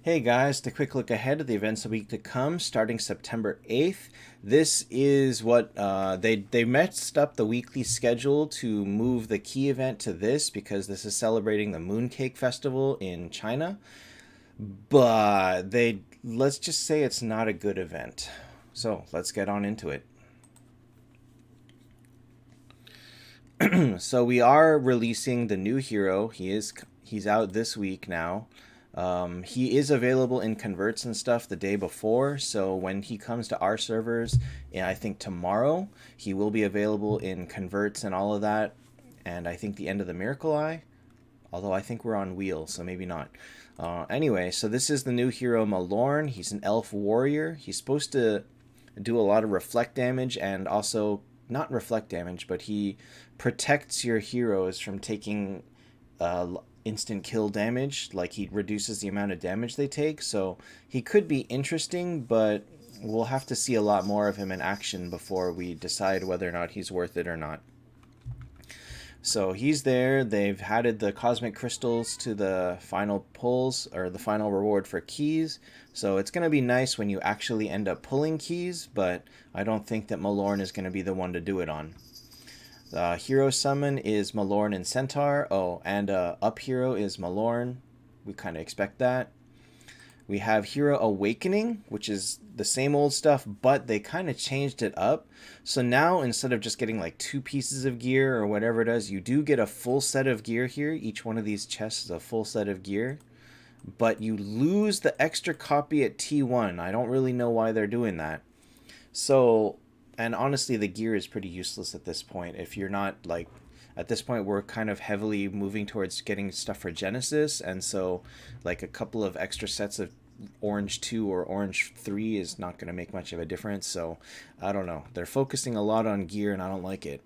Hey guys, the quick look ahead of the events of the week to come, starting September 8th. This is what they messed up the weekly schedule to move the key event to this because this is celebrating the Mooncake Festival in China. But let's just say it's not a good event. So let's get on into it. So we are releasing the new hero. He's out this week now. He is available in converts and stuff the day before, so when he comes to our servers, I think tomorrow, he will be available in converts and all of that, and I think the end of the Miracle Eye, although I think we're on wheel, so maybe not. Anyway, so this is the new hero Malorne. He's an elf warrior. He's supposed to do a lot of reflect damage and also not reflect damage, but he protects your heroes from taking instant kill damage. Like he reduces the amount of damage they take. So he could be interesting, but we'll have to see a lot more of him in action before we decide whether or not he's worth it or not. So he's there. They've added the cosmic crystals to the final pulls or the final reward for keys. So it's going to be nice when you actually end up pulling keys, but I don't think that Malorne is going to be the one to do it on. The hero summon is Malorne and Centaur. Oh, and up hero is Malorne. We kind of expect that. We have Hero Awakening, which is the same old stuff, but they kind of changed it up. So now, instead of just getting like 2 pieces of gear or whatever it is, you do get a full set of gear here. Each one of these chests is a full set of gear. But you lose the extra copy at T1. I don't really know why they're doing that. So, and honestly, the gear is pretty useless at this point. If you're not like, at this point, we're kind of heavily moving towards getting stuff for Genesis, and so like a couple of extra sets of Orange 2 or Orange 3 is not going to make much of a difference. So, I don't know. They're focusing a lot on gear, and I don't like it.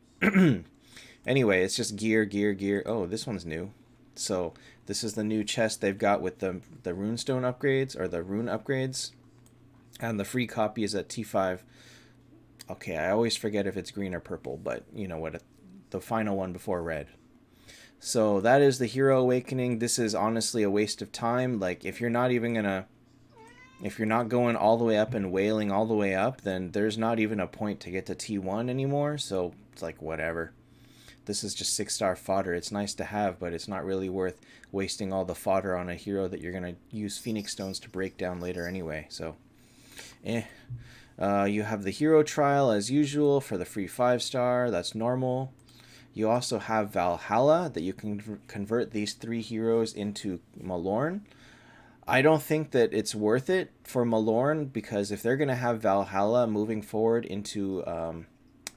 Anyway, it's just gear, gear, gear. Oh, this one's new. So, this is the new chest they've got with the runestone upgrades, or the rune upgrades. And the free copy is at T5. Okay, I always forget if it's green or purple, but you know what? The final one before red. So that is the Hero Awakening. This is honestly a waste of time. Like, if you're not even gonna... If you're not going all the way up and wailing all the way up, then there's not even a point to get to T1 anymore. So it's like, whatever. This is just 6-star fodder. It's nice to have, but it's not really worth wasting all the fodder on a hero that you're going to use Phoenix Stones to break down later anyway. So, you have the Hero Trial as usual for the free 5-star. That's normal. You also have Valhalla that you can convert these 3 heroes into Malorne. I don't think that it's worth it for Malorne because if they're going to have Valhalla moving forward into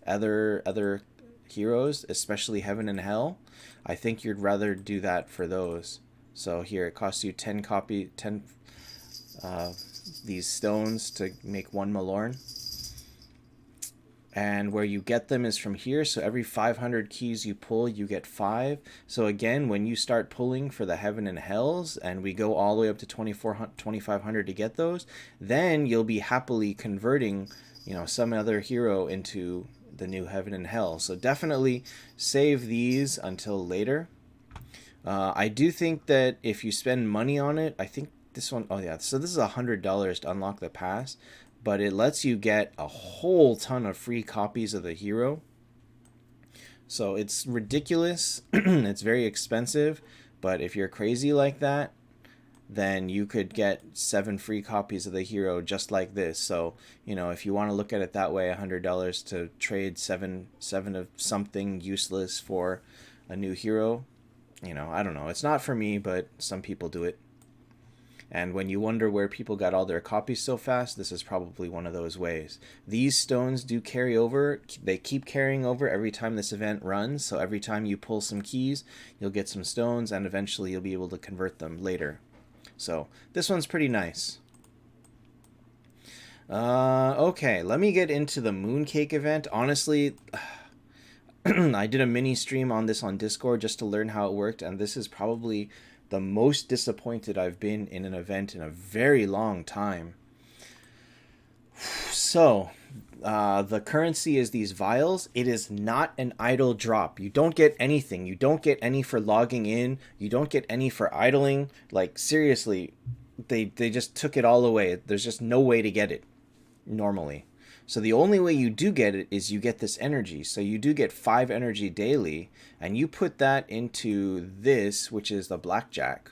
other heroes, especially Heaven and Hell, I think you'd rather do that for those. So here it costs you 10 these stones to make 1 Malorne. And where you get them is from here. So every 500 keys you pull, you get 5. So again, when you start pulling for the Heaven and Hells, and we go all the way up to 2,500 to get those, then you'll be happily converting, some other hero into the new Heaven and Hell. So definitely save these until later. I do think that if you spend money on it, I think this one, oh yeah, so this is $100 to unlock the pass, but it lets you get a whole ton of free copies of the hero. So it's ridiculous. It's very expensive, but if you're crazy like that, then you could get 7 free copies of the hero just like this. So, if you want to look at it that way, $100 to trade seven of something useless for a new hero, I don't know. It's not for me, but some people do it. And when you wonder where people got all their copies so fast, this is probably one of those ways. These stones do carry over. They keep carrying over every time this event runs. So every time you pull some keys, you'll get some stones, and eventually you'll be able to convert them later. So this one's pretty nice. Okay, let me get into the Mooncake event. Honestly, I did a mini stream on this on Discord just to learn how it worked, and this is probably the most disappointed I've been in an event in a very long time. So, the currency is these vials. It is not an idle drop. You don't get anything. You don't get any for logging in. You don't get any for idling. Like, seriously, they just took it all away. There's just no way to get it normally. So the only way you do get it is you get this energy. So you do get 5 energy daily, and you put that into this, which is the Blackjack.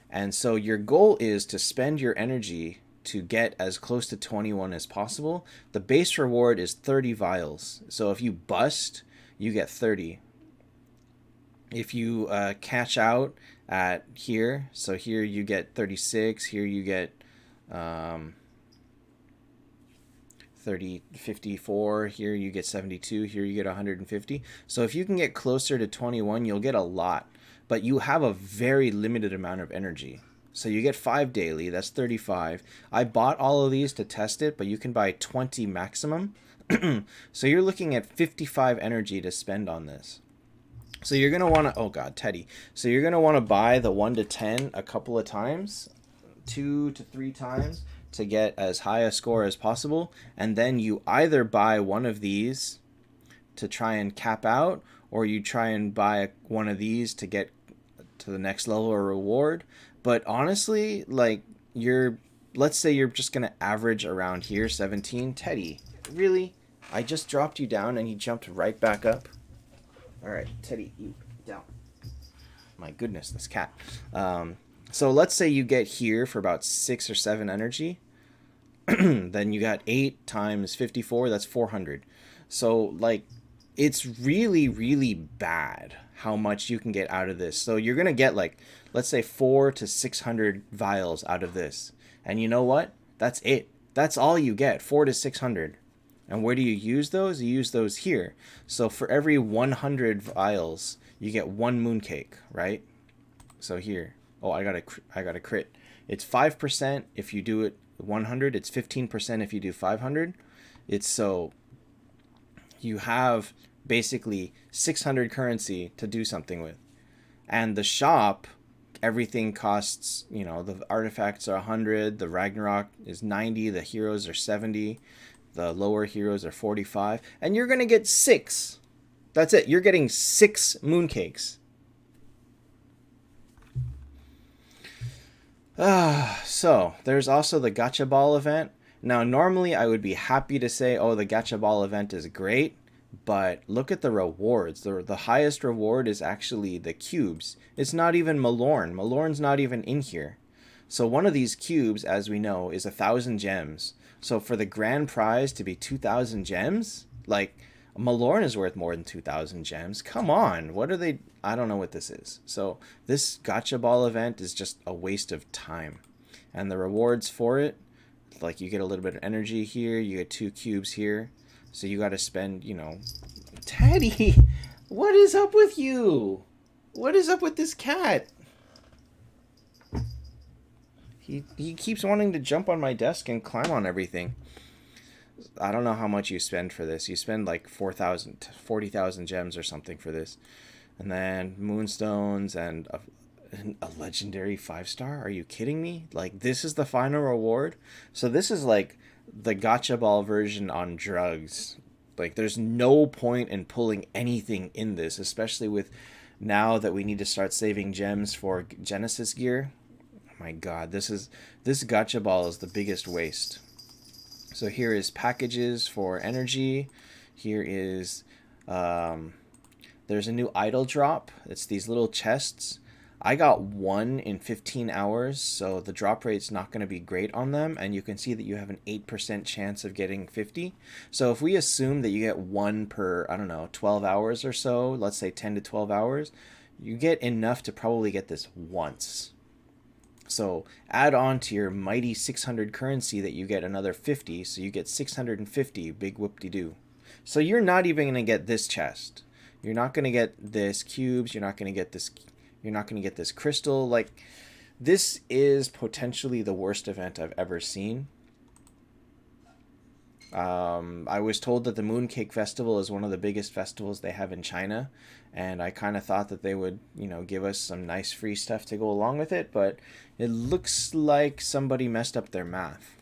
And so your goal is to spend your energy to get as close to 21 as possible. The base reward is 30 vials. So if you bust, you get 30. If you catch out at here, so here you get 36, here you get 54, here you get 72, here you get 150. So if you can get closer to 21, you'll get a lot, but you have a very limited amount of energy. So you get 5 daily, that's 35. I bought all of these to test it, but you can buy 20 maximum. So you're looking at 55 energy to spend on this. So you're going to want to, oh God, Teddy. So you're going to want to buy the 1 to 10 a couple of times, 2 to 3 times, to get as high a score as possible. And then you either buy one of these to try and cap out, or you try and buy one of these to get to the next level of reward. But honestly, like, let's say you're just going to average around here, 17. Teddy, really? I just dropped you down and you jumped right back up? All right, Teddy, you down. My goodness, this cat. So let's say you get here for about 6 or 7 energy. Then you got 8 times 54, that's 400. So, like, it's really, really bad how much you can get out of this. So you're going to get, like, let's say 400 to 600 vials out of this. And you know what? That's it. That's all you get, 400 to 600. And where do you use those? You use those here. So for every 100 vials, you get 1 mooncake, right? So here. Oh, I got a crit. It's 5% if you do it 100. It's 15% if you do 500. It's so you have basically 600 currency to do something with. And the shop, everything costs, the artifacts are 100, the Ragnarok is 90, the heroes are 70, the lower heroes are 45, and you're going to get 6. That's it. You're getting 6 mooncakes. So there's also the Gacha Ball event. Now, normally I would be happy to say, oh, the Gacha Ball event is great, but look at the rewards. The highest reward is actually the cubes. It's not even Malorne. Malorne's not even in here. So one of these cubes, as we know, is 1,000 gems. So for the grand prize to be 2,000 gems, like, Malorne is worth more than 2,000 gems. Come on, what are they? I don't know what this is. So this Gacha Ball event is just a waste of time. And the rewards for it, like, you get a little bit of energy here, you get 2 cubes here. So you got to spend, Teddy, what is up with you? What is up with this cat? He keeps wanting to jump on my desk and climb on everything. I don't know how much you spend for this. You spend like 40,000 gems or something for this. And then moonstones and a legendary 5-star. Are you kidding me? Like, this is the final reward? So this is like the Gacha Ball version on drugs. Like, there's no point in pulling anything in this, especially with now that we need to start saving gems for Genesis gear. Oh my god, this Gacha Ball is the biggest waste. So here is packages for energy. Here is there's a new idol drop. It's these little chests. I got 1 in 15 hours, so the drop rate's not going to be great on them, and you can see that you have an 8% chance of getting 50. So if we assume that you get 1 per, 12 hours or so, let's say 10 to 12 hours, you get enough to probably get this once. So add on to your mighty 600 currency that you get another 50, so you get 650, big whoop-de-doo. So you're not even going to get this chest. You're not going to get this cubes, you're not going to get this crystal. Like, this is potentially the worst event I've ever seen. I was told that the Mooncake Festival is one of the biggest festivals they have in China, and I kind of thought that they would, give us some nice free stuff to go along with it, but it looks like somebody messed up their math.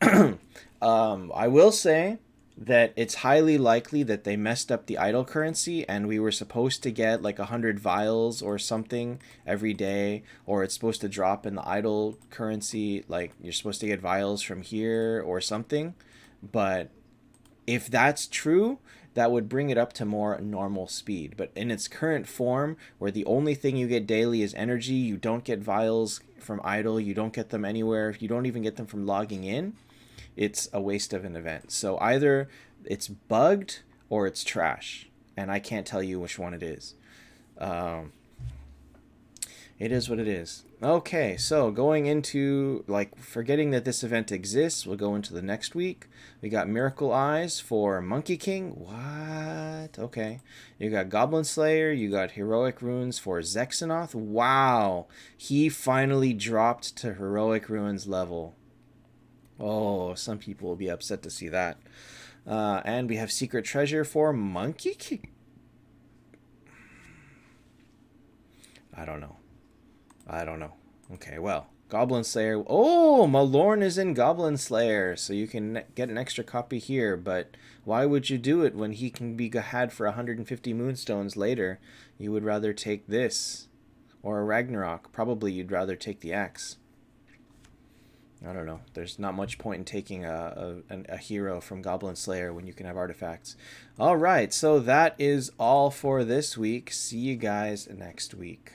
I will say that it's highly likely that they messed up the idle currency and we were supposed to get like 100 vials or something every day, or it's supposed to drop in the idle currency, like you're supposed to get vials from here or something. But if that's true, that would bring it up to more normal speed. But in its current form, where the only thing you get daily is energy, you don't get vials from idle, you don't get them anywhere, you don't even get them from logging in, it's a waste of an event. So either it's bugged or it's trash, and I can't tell you which one it is. Um, it is what it is. Okay, so going into, like, forgetting that this event exists, we'll go into the next week. We got Miracle Eyes for Monkey King. What? Okay. You got Goblin Slayer. You got Heroic Runes for Zexanoth. Wow. He finally dropped to Heroic Runes level. Oh, some people will be upset to see that. And we have Secret Treasure for Monkey King. I don't know. I don't know. Okay, well, Goblin Slayer. Oh, Malorne is in Goblin Slayer, so you can get an extra copy here. But why would you do it when he can be had for 150 Moonstones later? You would rather take this or a Ragnarok. Probably you'd rather take the axe. I don't know. There's not much point in taking a hero from Goblin Slayer when you can have artifacts. All right, so that is all for this week. See you guys next week.